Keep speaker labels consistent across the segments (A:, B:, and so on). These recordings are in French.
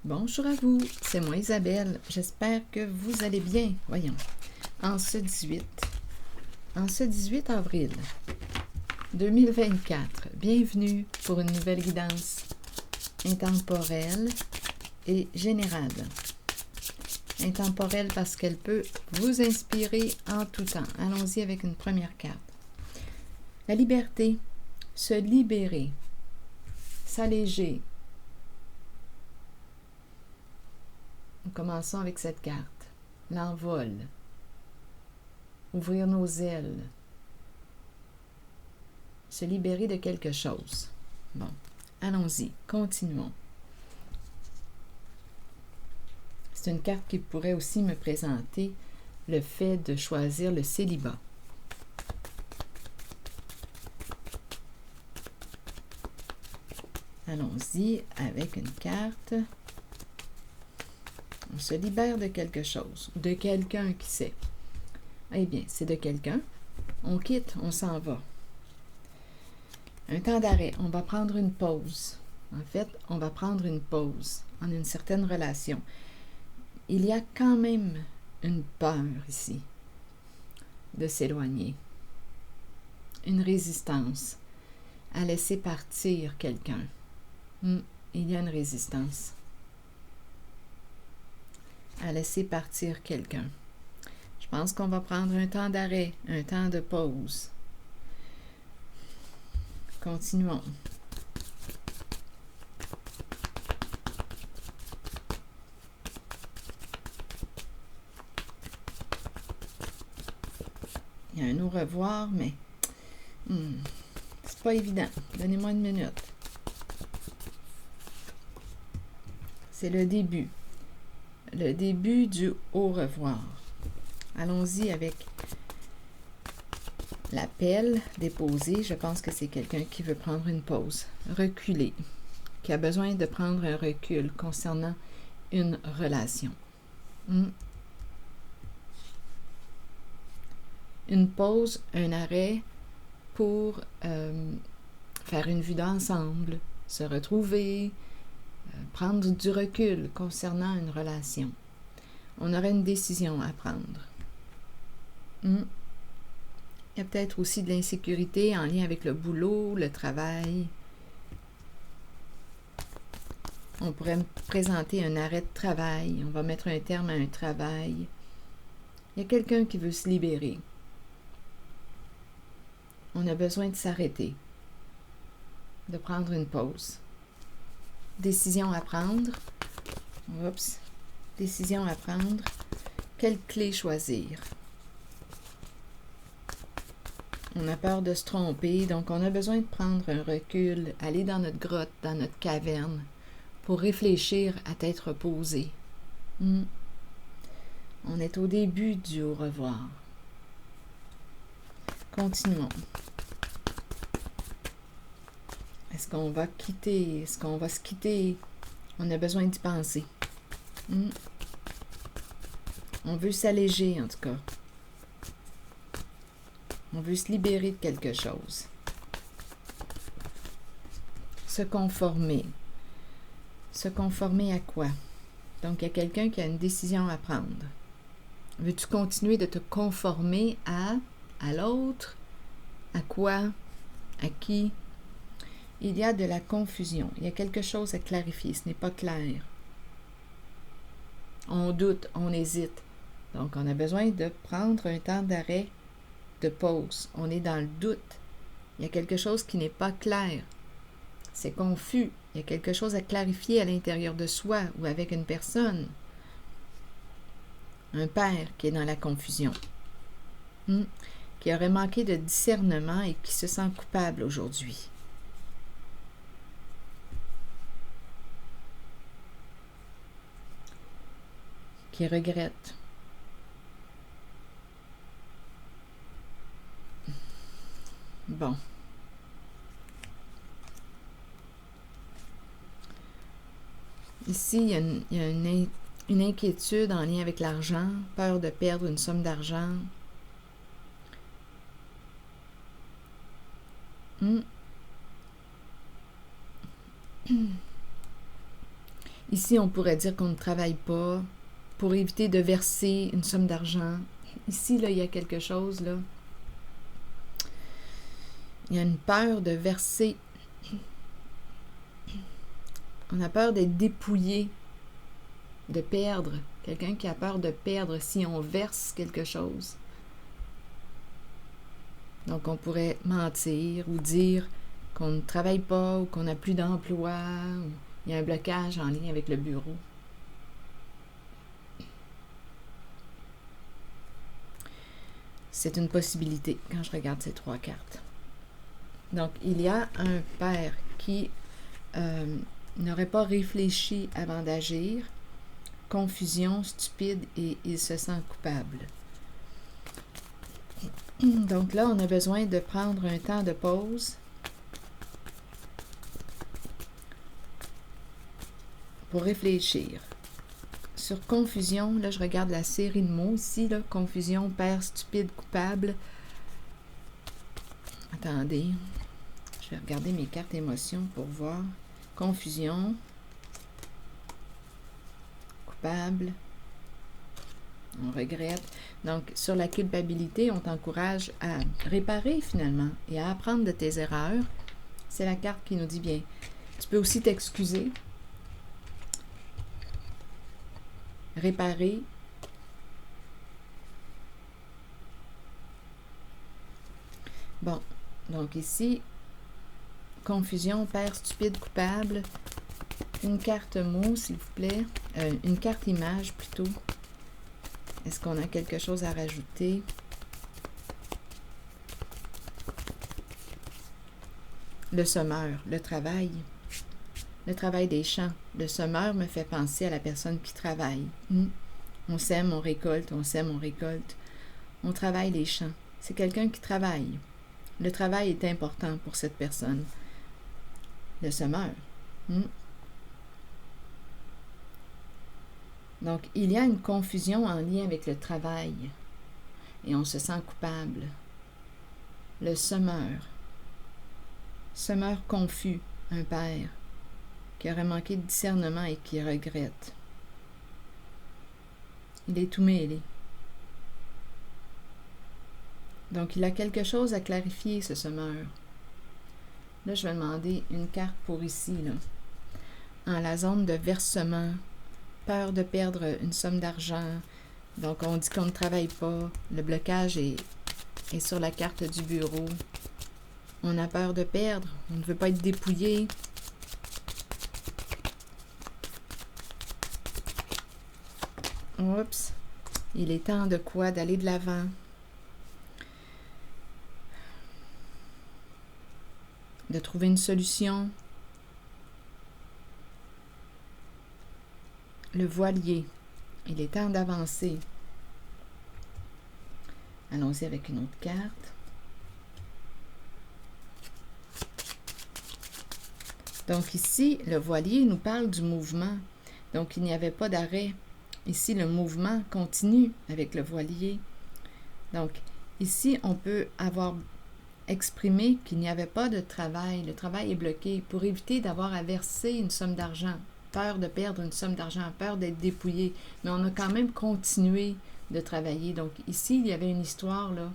A: Bonjour à vous, c'est moi Isabelle. J'espère que vous allez bien. Voyons, en ce 18 avril 2024, bienvenue pour une nouvelle guidance intemporelle et générale. Intemporelle parce qu'elle peut vous inspirer en tout temps. Allons-y avec une première carte. La liberté, se libérer, s'alléger. Commençons avec cette carte. L'envol. Ouvrir nos ailes. Se libérer de quelque chose. Bon, allons-y, continuons. C'est une carte qui pourrait aussi me présenter le fait de choisir le célibat. Allons-y avec une carte. On se libère de quelque chose, de quelqu'un qui sait. Eh bien, c'est de quelqu'un. On quitte, on s'en va. Un temps d'arrêt, on va prendre une pause. En fait, on va prendre une pause en une certaine relation. Il y a quand même une peur ici de s'éloigner. Une résistance à laisser partir quelqu'un. Il y a une résistance à laisser partir quelqu'un. Je pense qu'on va prendre un temps d'arrêt, un temps de pause. Continuons. Il y a un au revoir, mais c'est pas évident. Donnez-moi une minute. C'est le début. Le début du au revoir. Allons-y avec l'appel déposé. Je pense que c'est quelqu'un qui veut prendre une pause. Reculer. Qui a besoin de prendre un recul concernant une relation. Une pause, un arrêt pour faire une vue d'ensemble, se retrouver, prendre du recul concernant une relation. On aurait une décision à prendre. Il y a peut-être aussi de l'insécurité en lien avec le boulot, le travail. On pourrait me présenter un arrêt de travail. On va mettre un terme à un travail. Il y a quelqu'un qui veut se libérer. On a besoin de s'arrêter, de prendre une pause. Décision à prendre. Oups. Décision à prendre. Quelle clé choisir? On a peur de se tromper, donc on a besoin de prendre un recul, aller dans notre grotte, dans notre caverne, pour réfléchir à tête reposée. On est au début du au revoir. Continuons. Est-ce qu'on va quitter? Est-ce qu'on va se quitter? On a besoin d'y penser. On veut s'alléger, en tout cas. On veut se libérer de quelque chose. Se conformer. Se conformer à quoi? Donc, il y a quelqu'un qui a une décision à prendre. Veux-tu continuer de te conformer à l'autre? À quoi? À qui? Il y a de la confusion. Il y a quelque chose à clarifier. Ce n'est pas clair. On doute, on hésite. Donc, on a besoin de prendre un temps d'arrêt, de pause. On est dans le doute. Il y a quelque chose qui n'est pas clair. C'est confus. Il y a quelque chose à clarifier à l'intérieur de soi ou avec une personne. Un père qui est dans la confusion. Qui aurait manqué de discernement et qui se sent coupable aujourd'hui. Qui regrette. Bon. Ici, il y a une inquiétude en lien avec l'argent, peur de perdre une somme d'argent. Ici, on pourrait dire qu'on ne travaille pas pour éviter de verser une somme d'argent. Ici, là, il y a quelque chose, là. Il y a une peur de verser. On a peur d'être dépouillé, de perdre. Quelqu'un qui a peur de perdre si on verse quelque chose. Donc, on pourrait mentir ou dire qu'on ne travaille pas ou qu'on n'a plus d'emploi. Ou il y a un blocage en lien avec le bureau. C'est une possibilité quand je regarde ces 3 cartes. Donc, il y a un père qui n'aurait pas réfléchi avant d'agir. Confusion, stupide et il se sent coupable. Donc là, on a besoin de prendre un temps de pause pour réfléchir. Sur confusion, là, je regarde la série de mots ici, là, confusion, père, stupide, coupable. Attendez, je vais regarder mes cartes émotions pour voir. Confusion, coupable, on regrette. Donc, sur la culpabilité, on t'encourage à réparer finalement et à apprendre de tes erreurs. C'est la carte qui nous dit bien. Tu peux aussi t'excuser, réparer. Bon, donc ici, confusion, père, stupide, coupable. Une carte mot, s'il vous plaît. Une carte image, plutôt. Est-ce qu'on a quelque chose à rajouter? Le semeur, le travail. Le travail des champs. Le semeur me fait penser à la personne qui travaille. On sème, on récolte, on sème, on récolte. On travaille les champs. C'est quelqu'un qui travaille. Le travail est important pour cette personne. Le semeur. Donc, il y a une confusion en lien avec le travail et on se sent coupable. Le semeur. Semeur confus, un père qui aurait manqué de discernement et qui regrette. Il est tout mêlé. Donc, il a quelque chose à clarifier, ce semeur. Là, je vais demander une carte pour ici, là. En la zone de versement, peur de perdre une somme d'argent. Donc, on dit qu'on ne travaille pas. Le blocage est sur la carte du bureau. On a peur de perdre. On ne veut pas être dépouillé. Oups. Il est temps de quoi? D'aller de l'avant. De trouver une solution. Le voilier. Il est temps d'avancer. Allons-y avec une autre carte. Donc ici, le voilier nous parle du mouvement. Donc il n'y avait pas d'arrêt. Ici, le mouvement continue avec le voilier. Donc ici, on peut avoir exprimé qu'il n'y avait pas de travail. Le travail est bloqué pour éviter d'avoir à verser une somme d'argent. Peur de perdre une somme d'argent, peur d'être dépouillé. Mais on a quand même continué de travailler. Donc ici, il y avait une histoire, là.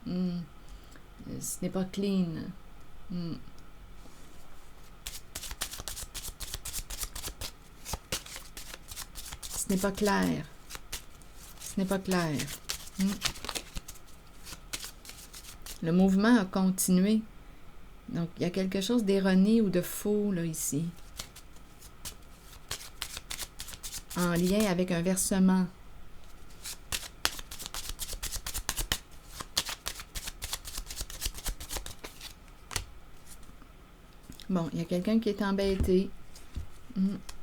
A: Ce n'est pas clean. Ce n'est pas clair. Ce n'est pas clair. Le mouvement a continué. Donc, il y a quelque chose d'erroné ou de faux, là, ici. En lien avec un versement. Bon, il y a quelqu'un qui est embêté.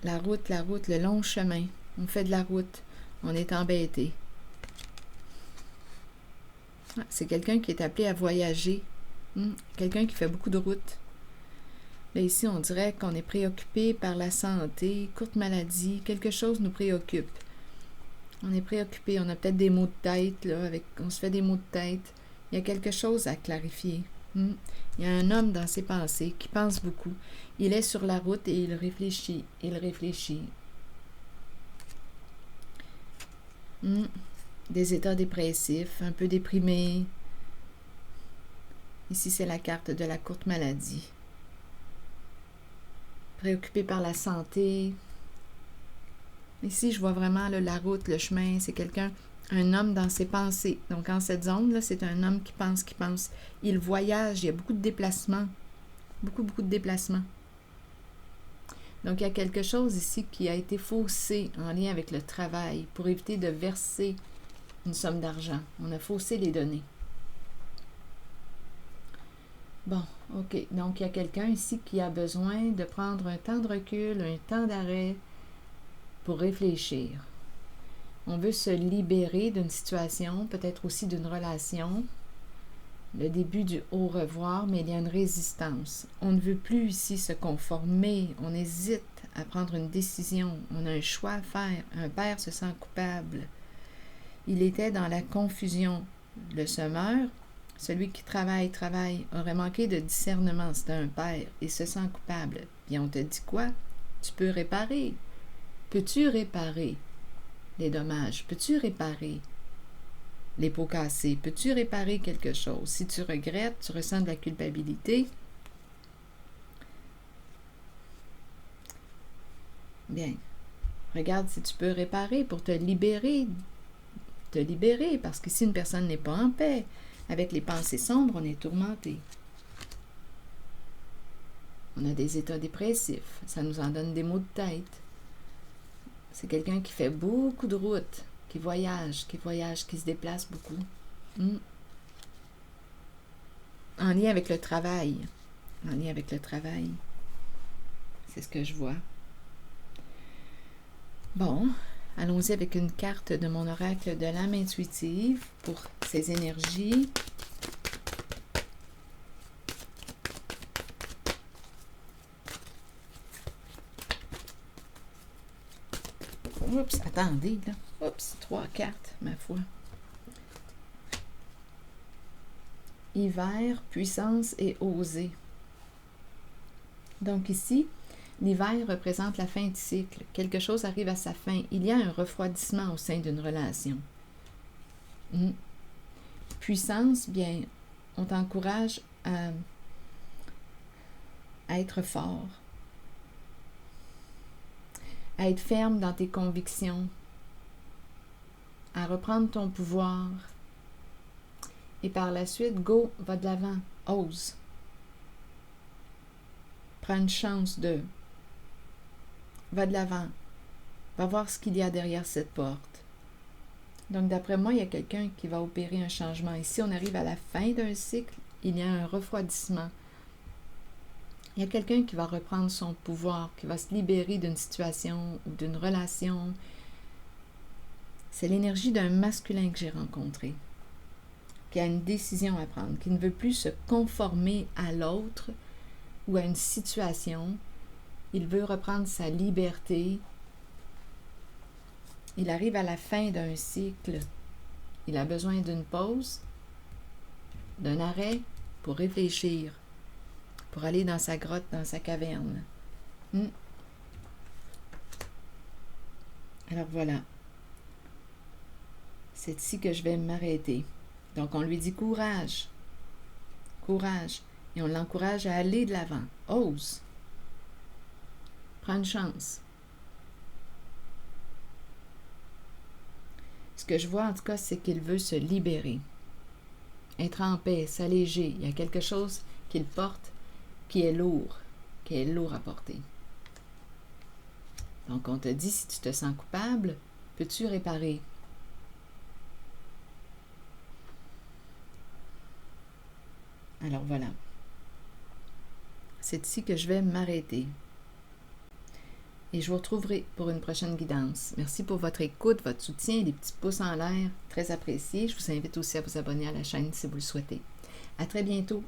A: La route, le long chemin. On fait de la route. On est embêté. C'est quelqu'un qui est appelé à voyager. Quelqu'un qui fait beaucoup de routes. Là, ici, on dirait qu'on est préoccupé par la santé, courte maladie, quelque chose nous préoccupe. On est préoccupé, on a peut-être des maux de tête, là, on se fait des maux de tête. Il y a quelque chose à clarifier. Il y a un homme dans ses pensées qui pense beaucoup. Il est sur la route et il réfléchit, Des états dépressifs, un peu déprimés. Ici, c'est la carte de la courte maladie. Préoccupé par la santé. Ici, je vois vraiment là, la route, le chemin. C'est quelqu'un, un homme dans ses pensées. Donc, en cette zone-là, c'est un homme qui pense, qui pense. Il voyage, il y a beaucoup de déplacements. Beaucoup de déplacements. Donc, il y a quelque chose ici qui a été faussé en lien avec le travail pour éviter de verser une somme d'argent. On a faussé les données. Bon, OK. Donc, il y a quelqu'un ici qui a besoin de prendre un temps de recul, un temps d'arrêt pour réfléchir. On veut se libérer d'une situation, peut-être aussi d'une relation. Le début du au revoir, mais il y a une résistance. On ne veut plus ici se conformer. On hésite à prendre une décision. On a un choix à faire. Un père se sent coupable. Il était dans la confusion. Le semeur, celui qui travaille, aurait manqué de discernement. C'est un père et se sent coupable. Puis on te dit quoi? Tu peux réparer. Peux-tu réparer les dommages? Peux-tu réparer les pots cassés? Peux-tu réparer quelque chose? Si tu regrettes, tu ressens de la culpabilité, bien, regarde si tu peux réparer pour te libérer, parce que si une personne n'est pas en paix, avec les pensées sombres, on est tourmenté. On a des états dépressifs, ça nous en donne des maux de tête. C'est quelqu'un qui fait beaucoup de routes, qui voyage, qui se déplace beaucoup. En lien avec le travail. C'est ce que je vois. Bon, allons-y avec une carte de mon oracle de l'âme intuitive pour ces énergies. Oups, attendez, là. Oups, 3 cartes, ma foi. Hiver, puissance et oser. Donc ici, l'hiver représente la fin du cycle. Quelque chose arrive à sa fin. Il y a un refroidissement au sein d'une relation. Puissance, bien, on t'encourage à être fort, à être ferme dans tes convictions, à reprendre ton pouvoir. Et par la suite, go, va de l'avant, ose. Prends une chance de... Va de l'avant. Va voir ce qu'il y a derrière cette porte. Donc, d'après moi, il y a quelqu'un qui va opérer un changement. Ici, on arrive à la fin d'un cycle. Il y a un refroidissement. Il y a quelqu'un qui va reprendre son pouvoir, qui va se libérer d'une situation ou d'une relation. C'est l'énergie d'un masculin que j'ai rencontré, qui a une décision à prendre, qui ne veut plus se conformer à l'autre ou à une situation. Il veut reprendre sa liberté. Il arrive à la fin d'un cycle. Il a besoin d'une pause, d'un arrêt pour réfléchir, pour aller dans sa grotte, dans sa caverne. Alors voilà. C'est ici que je vais m'arrêter. Donc on lui dit courage. Courage. Et on l'encourage à aller de l'avant. Ose. Prends une chance. Ce que je vois en tout cas, c'est qu'il veut se libérer. Être en paix, s'alléger. Il y a quelque chose qu'il porte qui est lourd à porter. Donc on te dit, si tu te sens coupable, peux-tu réparer? Alors voilà. C'est ici que je vais m'arrêter. Et je vous retrouverai pour une prochaine guidance. Merci pour votre écoute, votre soutien, les petits pouces en l'air, très appréciés. Je vous invite aussi à vous abonner à la chaîne si vous le souhaitez. À très bientôt.